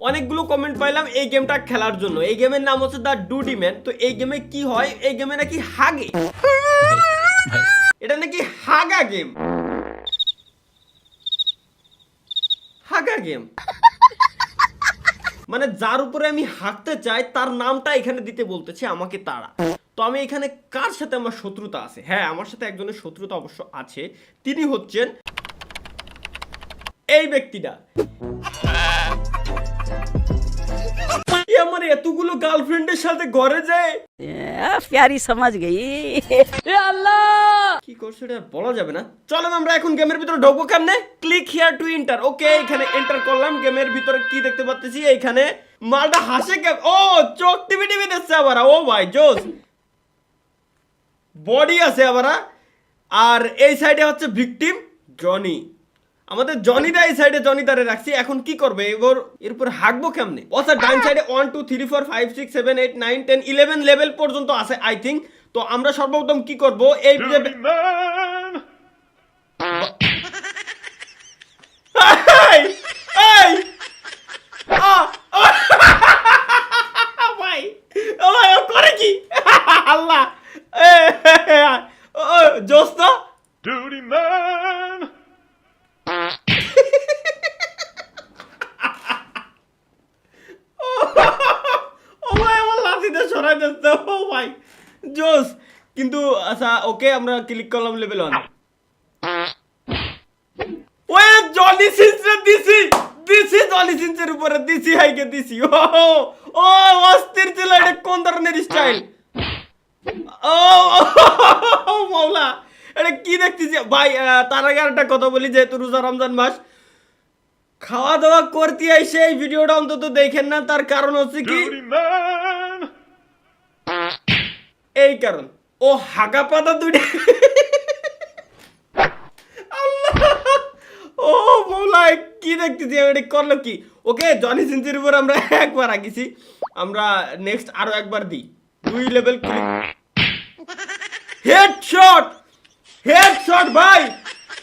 অনেকগুলো কমেন্ট পাইলাম এই গেমটা খেলার জন্য। এই গেমের নাম হচ্ছে দ্য ডুডি ম্যান। তো এই গেমে কি হয়, এই গেমে নাকি হাগে, এটা নাকি হাগা গেম, হাগা গেম মানে যার উপরে আমি হাঁটতে চাই তার নামটা এখানে দিতে বলতেছে আমাকে তারা। তো আমি এখানে কার সাথে আমার শত্রুতা আছে? হ্যাঁ, আমার সাথে একজনের শত্রুতা অবশ্য আছে। তিনি হচ্ছেন এই ব্যক্তিটা। আমার এতগুলো গার্লফ্রেন্ডের সাথে ঘরে যায়, प्यारी समझ गई। কি করছে এটা বলা যাবে না। চলেন আমরা এখন গেমের ভিতরে ঢোকবো। কেমনে? Click here to enter. Okay, এখানে এন্টার করলাম। গেমের ভিতরে কি দেখতে পাচ্ছি? এইখানে মালটা হাসে কেন? ও চোখ টিভি টিভি দেখছে আবার। ও ভাই জোস, বডি আছে আবার। আর এই সাইডে হচ্ছে ভিকটিম জনি। আমাদের জনিদা এই সাইডে জনিদারে রাখছি। এখন কি করবে এবার? এরপর হাঁকবো কেমনে? আচ্ছা, ডান সাইডে 1 2 3 4 5 6 7 8 9 10 11 লেভেল পর্যন্ত আছে আই থিঙ্ক। তো আমরা সর্বপ্রথম কি করব? এই ভাই করে কি আল্লাহ জোস তো Duty man! সরাই দিতে। ও ভাই জোস। কিন্তু আচ্ছা ওকে, আমরা ক্লিক করলাম লেভেল 1। ওই জনি সিনসে দিছি জনি সিনসের উপরে দিছি, হাইকে দিছি। ও অস্থির ছিল। এটা কোন ধরনের স্টাইল? ও মাওলা, এটা কি দেখতেছি ভাই? তার আগে একটা কথা বলি, যেহেতু রোজা রমজান মাস, খাওয়া দাওয়া করতে আইসে এই ভিডিওটা অন্তত দেখেন না। তার কারণ হচ্ছে কি? Duty man! এই কারণ ও হাগা পাতা দুইটা। ও মৌলা, কি দেখতেছি আমি? এটা করলো কি? ওকে, জনি সিনসের উপর আমরা একবার আঁকিছি। আমরা নেক্সট আরো একবার দিই। 2 লেভেল ক্লিক। হেডশট, হেডশট ভাই,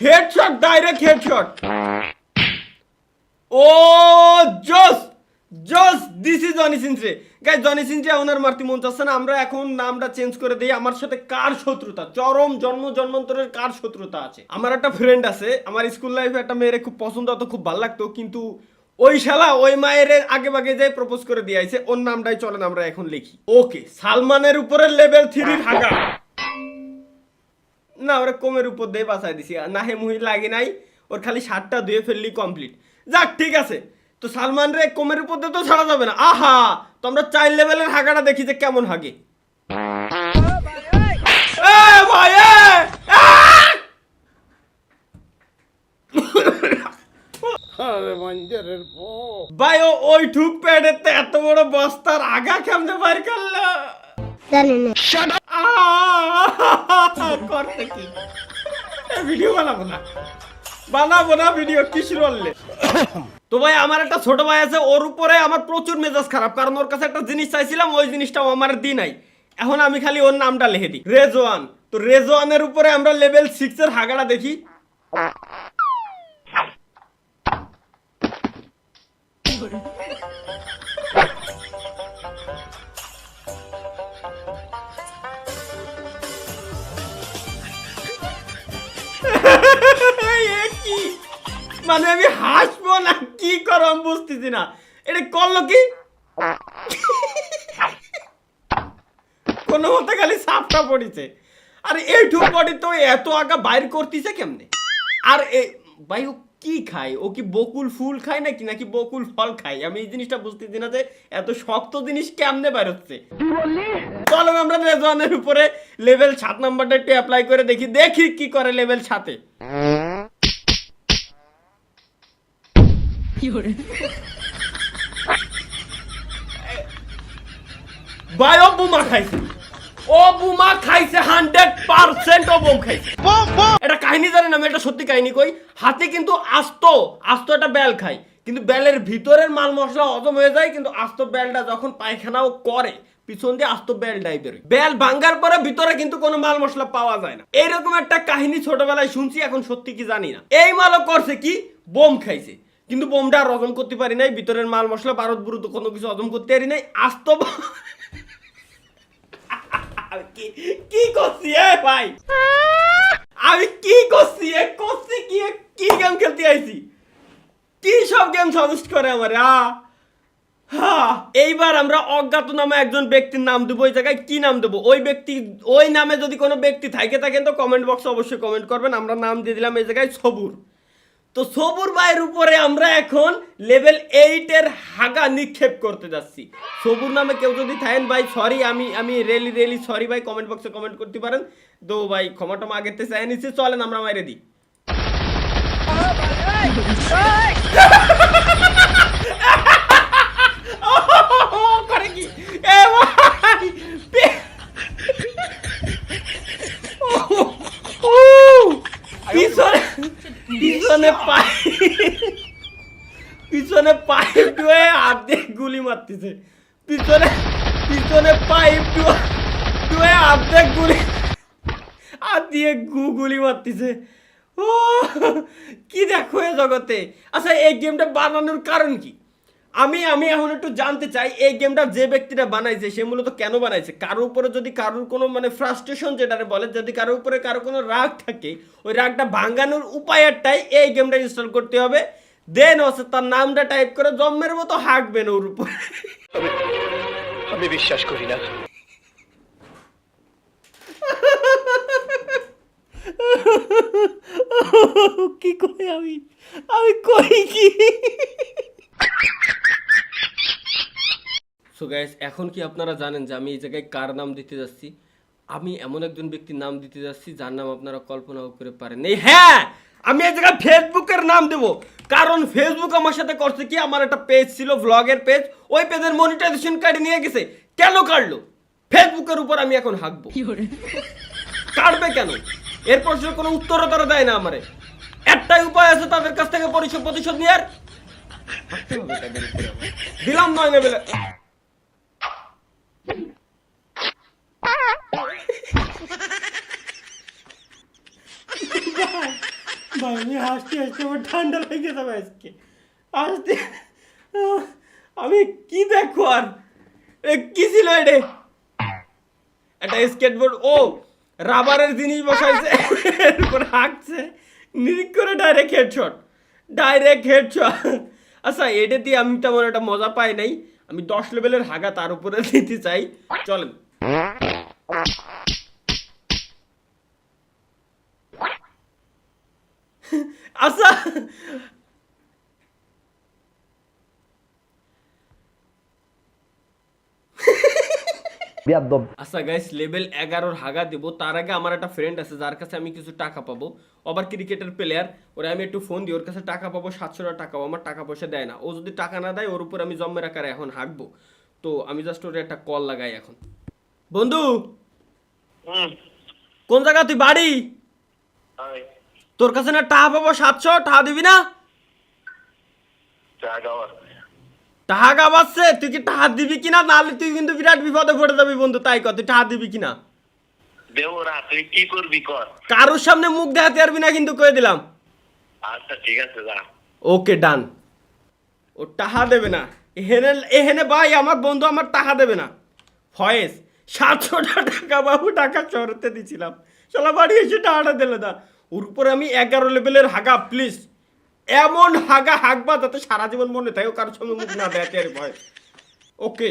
হেডশট, ডাইরেক্ট হেডশট। ও জোস জোস, দিস ইজ জনি সিনসে। গাইস, জনি সিনসে ওনার মারতে মন চাচ্ছে না। আমরা এখন নামটা চেঞ্জ করে দিই। আমার সাথে কার শত্রুতা? চরম জন্মান্তরের কার শত্রুতা আছে? আমার একটা ফ্রেন্ড আছে, আমার স্কুল লাইফে একটা মেয়েরে খুব পছন্দ হতো, খুব ভালো লাগতো, কিন্তু ওই শালা ওই মায়ের আগে ভাগে যাই প্রপোজ করে দিয়ে আইছে। ওর নামটাই চলেন আমরা এখন লিখি। ওকে, সালমানের উপরে লেভেল 3 হাগা। না, ওরা কোমের উপর দিয়ে বাঁচাই দিছি। না হে মুহি লাগে নাই, ওর খালি শার্টটা ধুয়ে ফেললি কমপ্লিট। যাক, ঠিক আছে। তো সালমান রে কোমের উপর দিয়ে তো ছাড়া যাবে না। আহা, তো আমরা 4 লেভেলের হাগাটা দেখি যে কেমন হাগে। ভাই ভাই, ওই ঠুক প্যাডের তো এত বড় বস্তার আগা কেমনে বাইর করলো? করতে কি? ভিডিও বানাবো না ভিডিও, কি শুরু করলে? তো ভাই, আমার একটা ছোট ভাই আছে, ওর উপরে আমার প্রচুর মেজাজ খারাপ, কারণ ওর কাছে একটা জিনিস চাইছিলাম, ওই জিনিসটাও আমার দি নাই। এখন আমি খালি ওর নামটা লিখে দিই, রেজওয়ান। তো রেজওয়ানের উপরে আমরা লেভেল 6 এর হাগাটা দেখি। মানে আমি হাসবো না কি করো আমি বুঝতেছি না। এটা করলো কি? কোনো মতে খালি সাপটা পড়িছে। আর এইটুক বডি তো এত আগা বাইর করতেছে কেমনে? আর ভাই ও কি খায়? ও কি বকুল ফুল খায় নাকি বকুল ফল খায়? আমি এই জিনিসটা বুঝতেছি না যে এত শক্ত জিনিস কেমনে বাইর হচ্ছে। চলো আমরা রেজওয়ানের উপরে লেভেল 7 নাম্বারটা একটু অ্যাপ্লাই করে দেখি কি করে লেভেল 7 এ। ভাই ও বুমা খাইছে, 100% ও বোম খাইছে। এটা কাহিনী জানেন? আমি একটা সত্যি কাহিনী কই। হাতে কিন্তু আস্ত একটা বেল খায়, কিন্তু বেলের ভিতরের মাল মশলা হজম হয়ে যায়, কিন্তু আস্ত বেলটা যখন পায়খানাও করে পিছন দিয়ে আস্ত বেলটাই বেরোয়। বেল ভাঙ্গার পরে ভিতরে কিন্তু কোনো মাল মশলা পাওয়া যায় না। এইরকম একটা কাহিনী ছোটবেলায় শুনছি, এখন সত্যি কি জানি না। এই মালও করছে কি, বোম খাইছে। কিন্তু বোমটা আর হজম করতে পারি নাই, ভিতরের মাল মশলা বারুদ বুরুদ কোনো কিছু হজম করতে পারি নাই। আস্ত কি করছি ভাই, আমি কি করছি কি গেম খেলতে আইছি, কি সব গেম সাজেস্ট করে আমার। এইবার আমরা অজ্ঞাত নামে একজন ব্যক্তির নাম দেবো। ওই জায়গায় কি নাম দেবো, ওই নামে যদি কোনো ব্যক্তি থাকেন তো কমেন্ট বক্সে অবশ্যই কমেন্ট করবেন। আমরা নাম দিয়ে দিলাম এই জায়গায় সবুর। তো সবুর ভাইয়ের উপরে আমরা এখন লেভেল 8 এর হাগা নিক্ষেপ করতে যাচ্ছি। সবুর নামে কেউ যদি থাকেন ভাই সরি, আমি রিয়েলি সরি ভাই, কমেন্ট বক্সে কমেন্ট করতে পারেন। তো ভাই ক্ষমা টমা আগের থেকে চাই নিচ্ছি, চলেন আমরা মাইরে দিই। করে কি এ ভাই পিছনে পাইপ ডুয়ে হাত দিয়ে গুলি মারতেছে, পিছনে পাইপ ডুয়ে হাত দিয়ে গুলি মারতেছে। ও কি দেখো এ জগতে। আচ্ছা এই গেমটা বানানোর কারণ কি, আমি এখন একটু জানতে চাই। এই গেমটা যে ব্যক্তিটা বানাইছে সে মূলত কেন বানাইছে। কারোর উপরে যদি কারোর কোনো মানে ফ্রাস্ট্রেশন যেটারে বলে, যদি কারোর উপরে কারো কোনো রাগ থাকে, ওই রাগটা ভাঙানোর উপায়টাই এই গেমটা ইনস্টল করতে হবে। দেন হচ্ছে তার নামটা টাইপ করে জম্মের মতো হাঁকবেন ওর উপরে। আমি বিশ্বাস করি না। কি কই আমি কই কি। সো গাইস, এখন কি আপনারা জানেন যে আমি এই জায়গায় কার নাম দিতে যাচ্ছি? আমি এমন একজন ব্যক্তির নাম দিতে যাচ্ছি যার নাম আপনারা কল্পনাও করে পারেন এই। হ্যাঁ, আমি এই জায়গায় ফেসবুকের নাম দেব, কারণ ফেসবুক আমার সাথে করছে কি, আমার একটা পেজ ছিল ভ্লগের পেজ, ওই পেজের মনিটাইজেশন কার্ড নিয়ে গেছে। কেন কাটলো? ফেসবুকের উপর আমি এখন হাঁকবো। কাটবে কেন? এর প্রশ্নের কোনো উত্তরও তারা দেয় না আমারে। একটাই উপায় আছে তাদের কাছ থেকে প্রতিশোধ নেওয়ার। দিলাম 9 লেভেলে। ভাই আমি হাসতে আমার ঠান্ডা লেগে যাবে আজকে হাসতে। আমি কি দেখো আর কি ছিল এটা? একটা স্কেটবোর্ড, ও রাবারের জিনিস বসাইছে, এরপর হাঁকছে, নিরিক করে ডাইরেক্ট হেডশট। আচ্ছা এটা দিয়ে আমি তেমন একটা মজা পাই নাই। আমি 10 লেভেলের হাগা তার উপরে দিতে চাই। চলেন। আচ্ছা আচ্ছা গাইস, লেভেল 11 হাগা দেবো তার আগে আমার একটা ফ্রেন্ড আছে যার কাছে আমি কিছু টাকা পাবো। আবার ক্রিকেটের প্লেয়ার, ওরা আমি একটু ফোন দিই, ওর কাছে টাকা পাবো 700 টাকা। আমার টাকা পয়সা দেয় না। ও যদি টাকা না দেয় ওর উপর আমি জম্মের আকারে এখন হাঁকবো। তো আমি জাস্ট ওর একটা কল লাগাই এখন। বন্ধু কোন জায়গা, তুই বাড়ি? তোর কাছে না টাকা পাবো 700, টাকা দিবি না? টাকা গাবাচ্ছে, তুই কি টাকা দিবি কিনা? নাহলে তুই কিন্তু বিরাট বিপদে পড়ে যাবি বন্ধু। তাই কর, তুই টাকা দিবি কিনা? তুই কি করবি কর, কারোর সামনে মুখ দেখাতে পারবি না কিন্তু, কয়ে দিলাম। আচ্ছা ঠিক আছে যা। ওকে ডান। ও টাকা দেবে না এহেনে ভাই, আমার বন্ধু আমার টাকা দেবে না। ফয়েজ 700 টাকা বাবু টাকা চড়তে দিছিলাম, চলা বাড়ি এসে টাকাটা দিলে না। ওর উপরে আমি 11 লেভেলের হাগা। প্লিজ এমন হাগা হাঁকবা যাতে সারা জীবন মনে থাকে, কারোর সঙ্গে মুখ না দেখাতে আর ভয়। ওকে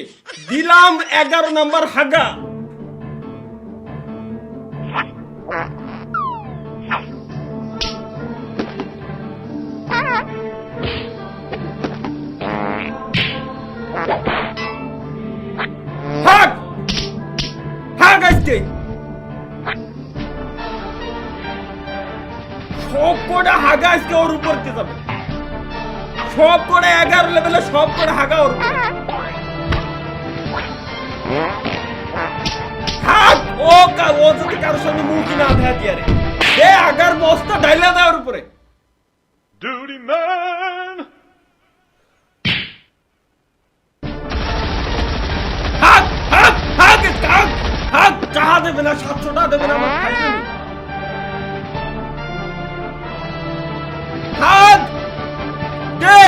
দিলাম 11 নাম্বার হাগা। হাগ হাগ আজকে সব করে হাগা আজকে ওর উপর দিয়ে যাবে। সব করে 11 লেভেলে সব করে হাগা ওর উপরে। হাগ ও যদি কারোর সঙ্গে মুখই না দেখাতে আরে এ আগার বস্তা ঢাইলা দেয় ওর উপরে। Duty man! হাগ হাগ হাগ হাগ হাগ, টাকা দেবে না, 700 টাকা দেবে না আমার খাইতে। হাগ দে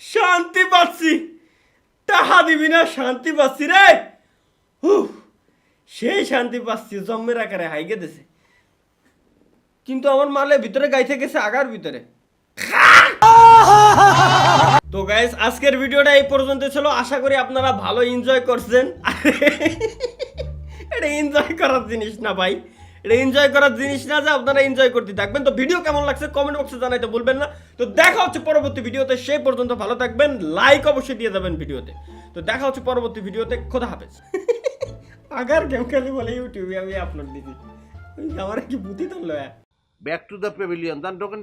শান্তি পাচ্ছি, টাহা দিবি না, শান্তি পাচ্ছি রে। হুহ, সেই শান্তি পাচ্ছি, জম্মের আকারে হাইগে দিছে। কিন্তু আমার মালে ভিতরে গাইতে গেছে আগার ভিতরে। তো গাইস, আজকের ভিডিওটা এই পর্যন্ত ছিল। আশা করি আপনারা ভালো এনজয় করছেন। এটা এনজয় করার জিনিস না ভাই, এটা এনজয় করার জিনিস না যে আপনারা এনজয় করতে থাকবেন। তো ভিডিও কেমন লাগছে কমেন্ট বক্সে জানাইতে ভুলবেন না। তো দেখা হচ্ছে পরবর্তী ভিডিওতে, সেই পর্যন্ত ভালো থাকবেন, লাইক অবশ্যই দিয়ে যাবেন ভিডিওতে। তো দেখা হচ্ছে পরবর্তী ভিডিওতে, খোদা হাফেজ। আগার গেম খেলি বলে ইউটিউবে আমি আপলোড দিছি, আমার কি বুদ্ধি ধরলো। Back to the pavilion. Then token.